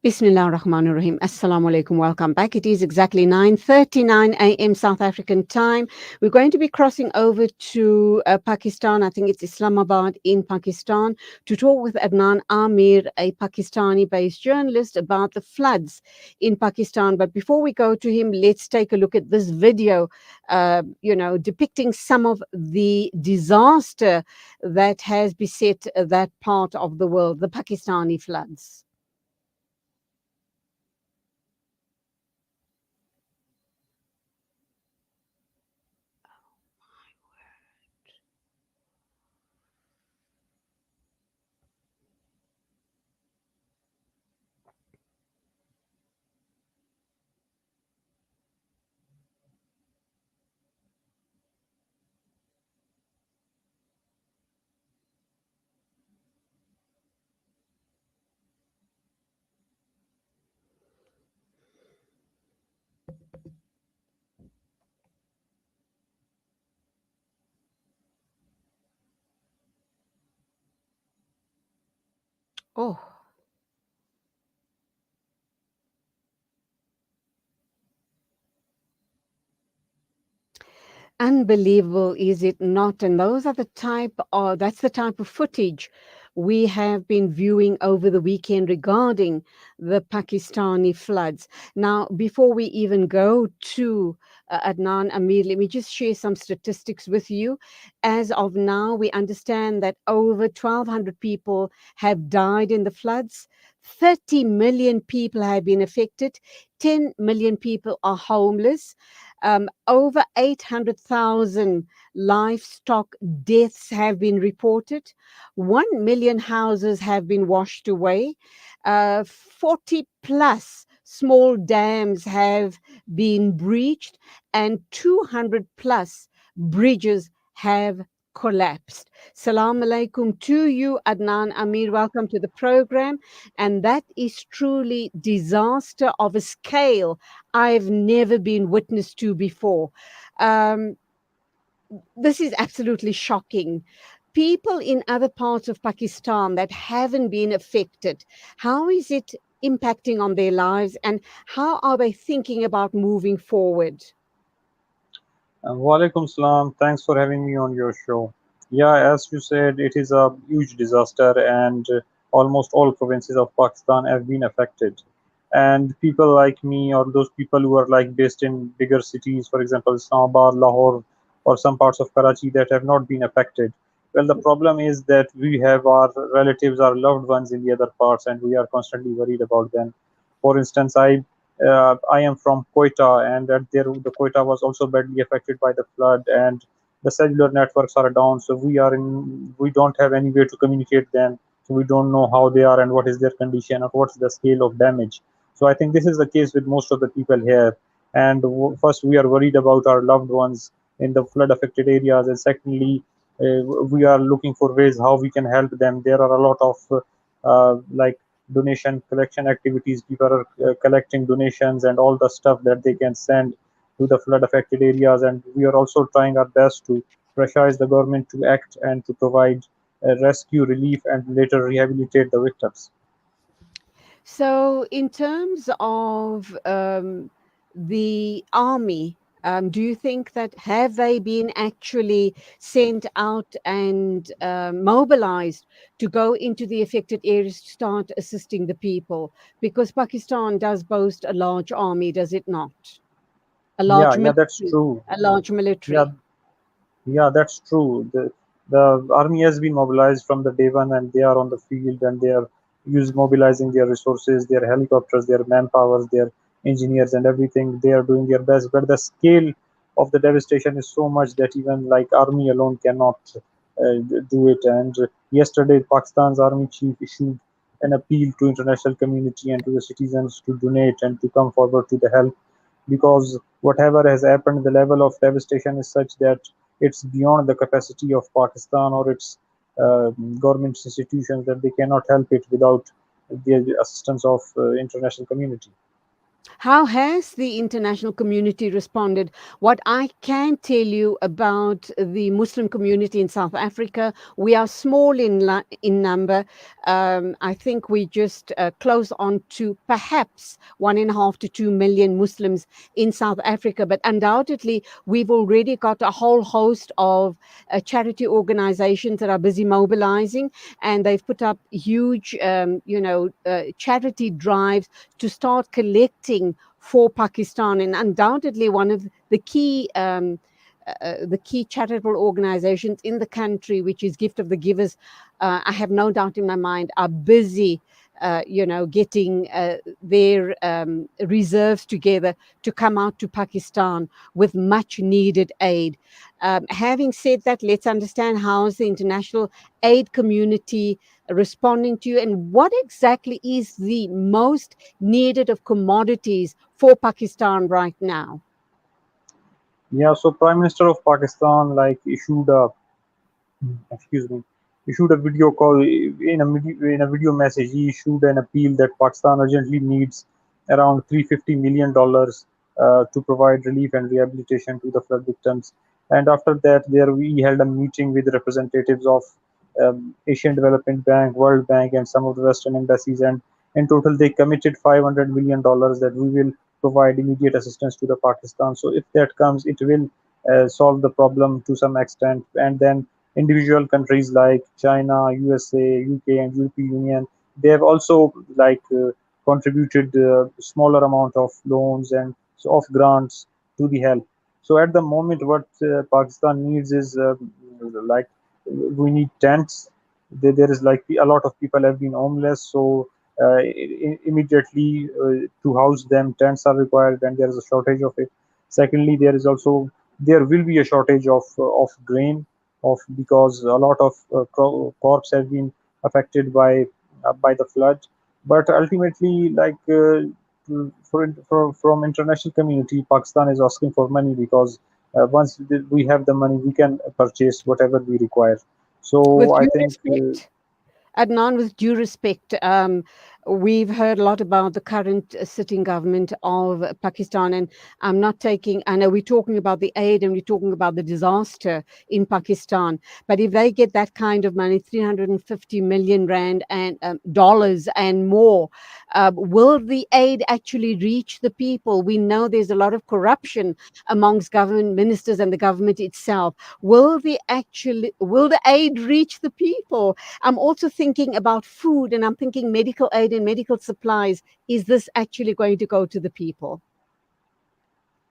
Bismillah ar-Rahman ar-Rahim. Assalamu alaikum. Welcome back. It is exactly 9:39 a.m. South African time. We're going to be crossing over to Pakistan. I think it's Islamabad in Pakistan to talk with Adnan Aamir, a Pakistani-based journalist, about the floods in Pakistan. But before we go to him, let's take a look at this video, depicting some of the disaster that has beset that part of the world, the Pakistani floods. Oh. Unbelievable, is it not? And those are the that's the type of footage we have been viewing over the weekend regarding the Pakistani floods. Now, before we even go to Adnan Amir, let me just share some statistics with you. As of now, we understand that over 1,200 people have died in the floods. 30 million people have been affected. 10 million people are homeless. Over 800,000 livestock deaths have been reported. 1 million houses have been washed away. 40 plus small dams have been breached, and 200 plus bridges have collapsed. Salam alaikum to you, Adnan Amir. Welcome to the program. And that is truly disaster of a scale I've never been witness to before. Um, this is absolutely shocking. People in other parts of Pakistan that haven't been affected, how is it impacting on their lives, and how are they thinking about moving forward? Walaikum salam. Thanks for having me on your show. Yeah, as you said, it is a huge disaster, and almost all provinces of Pakistan have been affected. And people like me, or those people who are like based in bigger cities, for example, Islamabad, Lahore, or some parts of Karachi that have not been affected. Well, the problem is that we have our relatives, our loved ones in the other parts, and we are constantly worried about them. For instance, I am from Quetta, and the Quetta was also badly affected by the flood, and the cellular networks are down. So we don't have any way to communicate them. So we don't know how they are and what is their condition or what's the scale of damage. So I think this is the case with most of the people here. And first, we are worried about our loved ones in the flood affected areas, and secondly, we are looking for ways how we can help them. There are a lot of like donation collection activities. People are collecting donations and all the stuff that they can send to the flood affected areas, and we are also trying our best to pressurize the government to act and to provide rescue relief and later rehabilitate the victims. So, in terms of the army, do you think that have they been actually sent out and mobilized to go into the affected areas to start assisting the people? Because Pakistan does boast a large army, does it not? A Yeah, large yeah, that's military. true. A large Yeah, military. yeah, that's true. The army has been mobilized from the day one, and they are on the field, and they are mobilizing their resources, their helicopters, their manpowers, their engineers, and everything. They are doing their best, but the scale of the devastation is so much that even like army alone cannot do it. And yesterday, Pakistan's army chief issued an appeal to international community and to the citizens to donate and to come forward to the help, because whatever has happened, the level of devastation is such that it's beyond the capacity of Pakistan or its government institutions, that they cannot help it without the assistance of international community. How has the international community responded? What I can tell you about the Muslim community in South Africa, we are small in number. I think we just close on to perhaps 1.5 to 2 million Muslims in South Africa. But undoubtedly, we've already got a whole host of charity organizations that are busy mobilizing, and they've put up huge, charity drives to start collecting for Pakistan. And undoubtedly, one of the key charitable organizations in the country, which is Gift of the Givers, I have no doubt in my mind, are busy. Getting their reserves together to come out to Pakistan with much needed aid. Having said that, let's understand how is the international aid community responding to you, and what exactly is the most needed of commodities for Pakistan right now? Yeah, so Prime Minister of Pakistan like issued a excuse me, issued a video call in a video message. He issued an appeal that Pakistan urgently needs around $350 million to provide relief and rehabilitation to the flood victims. And after that, there we held a meeting with representatives of Asian Development Bank, World Bank, and some of the Western embassies. And in total, they committed $500 million that we will provide immediate assistance to the Pakistan. So if that comes, it will solve the problem to some extent. And then individual countries like China, USA, UK, and European Union, they have also contributed smaller amount of loans and of grants to the help. So at the moment, what Pakistan needs is like we need tents. There is like a lot of people have been homeless, so immediately to house them, tents are required, and there is a shortage of it. Secondly, there will be a shortage of grain of because a lot of crops have been affected by the flood. But ultimately, from international community, Pakistan is asking for money because once we have the money, we can purchase whatever we require. So With I due think respect, Adnan, with due respect, we've heard a lot about the current sitting government of Pakistan, and I know we're talking about the aid and we're talking about the disaster in Pakistan, but if they get that kind of money, 350 million rand and dollars and more, will the aid actually reach the people? We know there's a lot of corruption amongst government ministers and the government itself. Will the aid reach the people? I'm also thinking about food, and I'm thinking medical aid and medical supplies. Is this actually going to go to the people?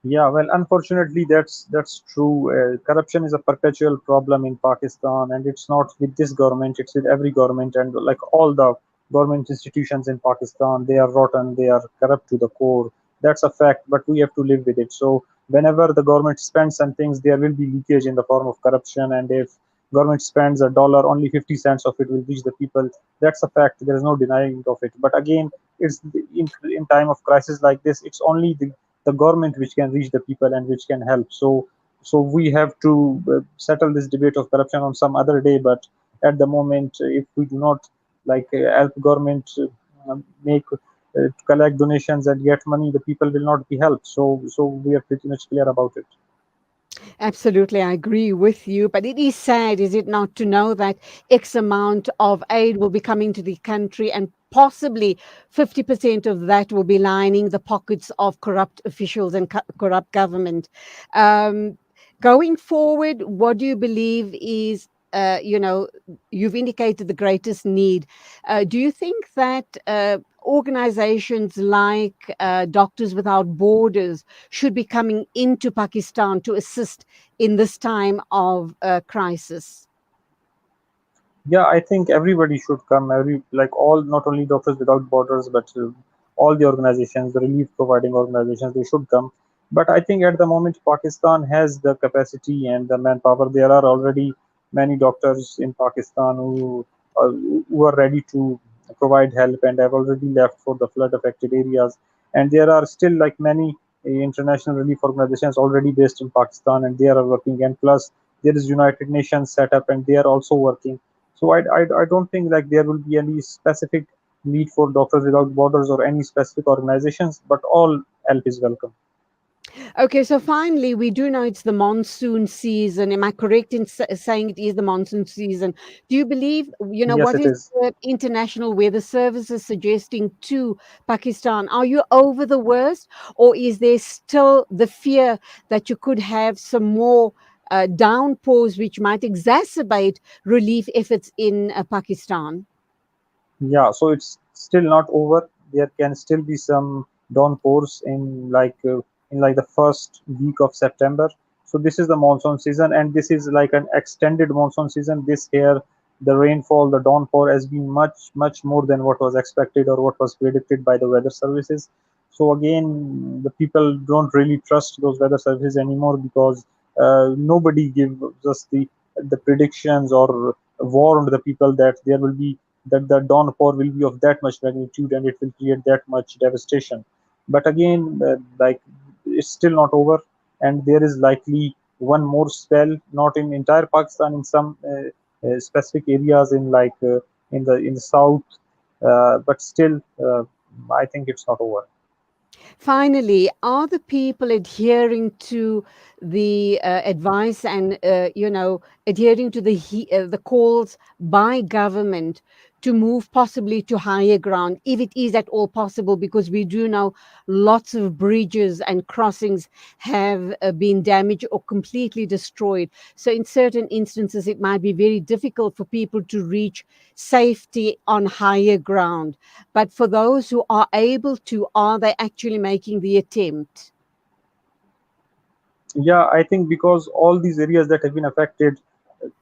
yeah, well, unfortunately, that's true. Corruption is a perpetual problem in Pakistan, and it's not with this government; it's with every government, and like all the government institutions in Pakistan, they are rotten, they are corrupt to the core. That's a fact, but we have to live with it. So whenever the government spends some things, there will be leakage in the form of corruption, and if government spends a dollar, only 50 cents of it will reach the people. That's a fact. There is no denying of it. But again, it's in time of crisis like this, it's only the government which can reach the people and which can help. So we have to settle this debate of corruption on some other day. But at the moment, if we do not help government make collect donations and get money, the people will not be helped. So we are pretty much clear about it. Absolutely, I agree with you. But it is sad, is it not, to know that X amount of aid will be coming to the country, and possibly 50% of that will be lining the pockets of corrupt officials and corrupt government. Um, Going forward, what do you believe is, you've indicated the greatest need. Do you think that organizations like Doctors Without Borders should be coming into Pakistan to assist in this time of crisis? Yeah, I think everybody should come. Every like all, not only Doctors Without Borders, but all the organizations, the relief providing organizations, they should come. But I think at the moment, Pakistan has the capacity and the manpower. There are already many doctors in Pakistan who are ready to provide help and have already left for the flood affected areas. And there are still like many international relief organizations already based in Pakistan, and they are working. And plus, there is United Nations set up, and they are also working. So I don't think like there will be any specific need for Doctors Without Borders or any specific organizations, but all help is welcome. Okay, so finally, we do know it's the monsoon season. Am I correct in saying it is the monsoon season? Do you believe, Yes, what it is is. the International Weather Services suggesting to Pakistan? Are you over the worst, or is there still the fear that you could have some more downpours which might exacerbate relief efforts in Pakistan? Yeah, so it's still not over. There can still be some downpours in like the first week of September. So this is the monsoon season, and this is like an extended monsoon season. This year, the rainfall, the downpour has been much more than what was expected or what was predicted by the weather services. So again, the people don't really trust those weather services anymore because nobody gives us the predictions or warned the people that there will be that the downpour will be of that much magnitude and it will create that much devastation. But again, like it's still not over, and there is likely one more spell, not in entire Pakistan, in some specific areas in the south, but still, I think it's not over. Finally, are the people adhering to the advice and adhering to the calls by government to move possibly to higher ground, if it is at all possible? Because we do know lots of bridges and crossings have been damaged or completely destroyed. So, in certain instances, it might be very difficult for people to reach safety on higher ground. But for those who are able to, are they actually making the attempt? Yeah, I think because all these areas that have been affected,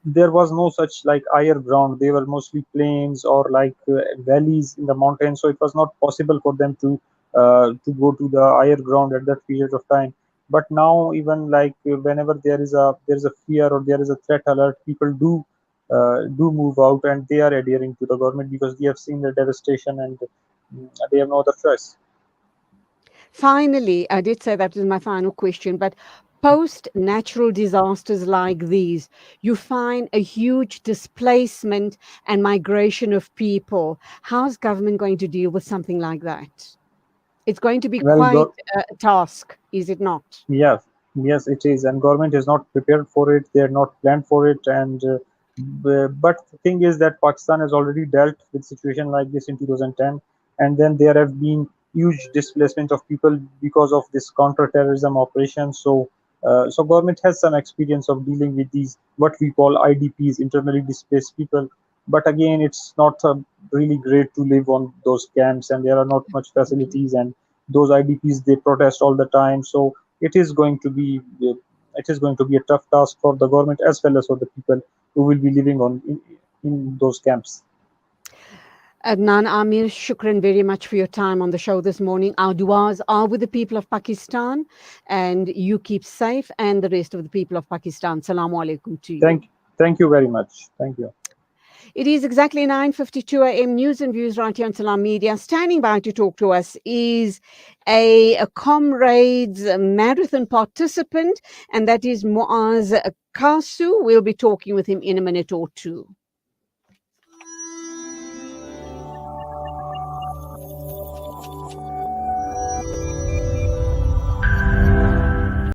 there was no such like higher ground. They were mostly plains or valleys in the mountains, so it was not possible for them to go to the higher ground at that period of time. But now, even whenever there is a fear or there is a threat alert, people do move out and they are adhering to the government because they have seen the devastation and they have no other choice. Finally, I did say that was my final question, but post natural disasters like these, you find a huge displacement and migration of people. How's government going to deal with something like that? It's going to be Well, quite a task, is it not? yes, yes, it is, and government is not prepared for it. They are not planned for it, and but the thing is that Pakistan has already dealt with situation like this in 2010, and then there have been huge displacement of people because of this counter-terrorism operation. So government has some experience of dealing with these what we call IDPs, internally displaced people. But again, it's not really great to live on those camps, and there are not much facilities, and those IDPs they protest all the time. So it is going to be a tough task for the government as well as for the people who will be living in those camps. Adnan Amir, shukran very much for your time on the show this morning. Our duas are with the people of Pakistan, and you keep safe, and the rest of the people of Pakistan. Salamu alaikum to you. Thank you very much. Thank you. It is exactly 9:52 a.m. News and views right here on Salam Media. Standing by to talk to us is a comrades marathon participant, and that is Muaz Kasu. We'll be talking with him in a minute or two.